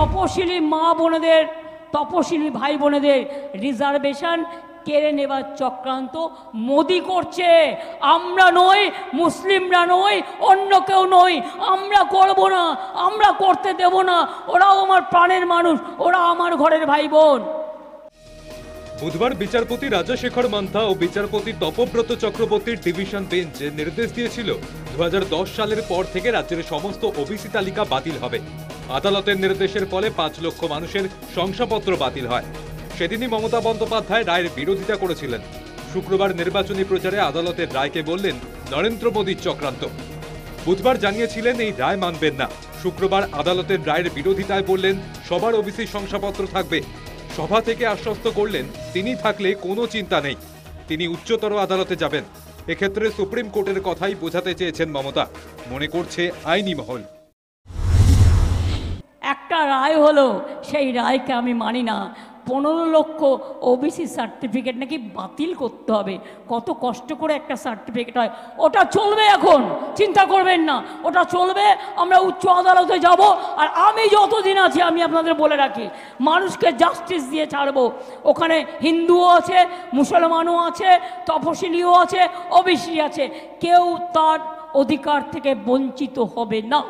তপশিলি মা বোনেদের, তপশিলি ভাই বোনেদের রিজার্ভেশন কেড়ে নেবার চক্রান্ত মোদি করছে। আমরা নই, মুসলিমরা নই, অন্য কেউ নই, আমরা করব না, আমরা করতে দেব না। ওরাও আমার প্রাণের মানুষ, ওরা আমার ঘরের ভাই বোন। বুধবার বিচারপতি রাজাশেখর মান্থা ও বিচারপতি তপব্রত চক্রবর্তীর ডিভিশন বেঞ্চ নির্দেশ দিয়েছিল 2010 সালের পর থেকে রাজ্যের সমস্ত ওবিসি তালিকা বাতিল হবে। আদালতের নির্দেশের ফলে 5 লক্ষ মানুষের শংসাপত্র বাতিল হয়। সেদিনই মমতা বন্দ্যোপাধ্যায় রায়ের বিরোধিতা করেছিলেন। শুক্রবার নির্বাচনী প্রচারে আদালতের রায়কে বললেন নরেন্দ্র মোদীর চক্রান্ত। বুধবার জানিয়েছিলেন এই রায় মানবেন না। শুক্রবার আদালতের রায়ের বিরোধিতায় বললেন সবার ওবিসি শংসাপত্র থাকবে। সভা থেকে আশ্বস্ত করলেন তিনি থাকলে কোনো চিন্তা নেই, তিনি উচ্চতর আদালতে যাবেন। এক্ষেত্রে সুপ্রিম কোর্টের কথাই বোঝাতে চেয়েছেন মমতা, মনে করছে আইনি মহল। একটা রায় হলো, সেই রায়কে আমি মানি না। 15 লক্ষ ওবিসি সার্টিফিকেট নাকি বাতিল করতে হবে। কত কষ্ট করে একটা সার্টিফিকেট হয়, ওটা চলবে। এখন চিন্তা করবেন না, ওটা চলবে। আমরা উচ্চ আদালতে যাব। আর আমি যতদিন আছি, আমি আপনাদের বলে রাখি, মানুষকে জাস্টিস দিয়ে ছাড়বো। ওখানে হিন্দুও আছে, মুসলমানও আছে, তপশিলিও আছে, ওবিসি আছে। কেউ তার অধিকার থেকে বঞ্চিত হবে না।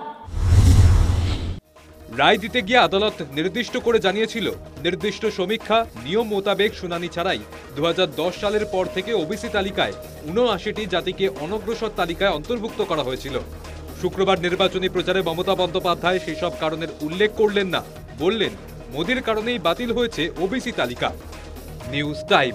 রায় দিতে গিয়ে আদালত নির্দিষ্ট করে জানিয়েছিল নির্দিষ্ট সমীক্ষা নিয়ম মোতাবেক শুনানি ছাড়াই 2010 সালের পর থেকে ওবিসি তালিকায় 79টি জাতিকে অনগ্রসর তালিকায় অন্তর্ভুক্ত করা হয়েছিল। শুক্রবার নির্বাচনী প্রচারে মমতা বন্দ্যোপাধ্যায় সেসব কারণের উল্লেখ করলেন না, বললেন মোদির কারণেই বাতিল হয়েছে ওবিসি তালিকা। News time.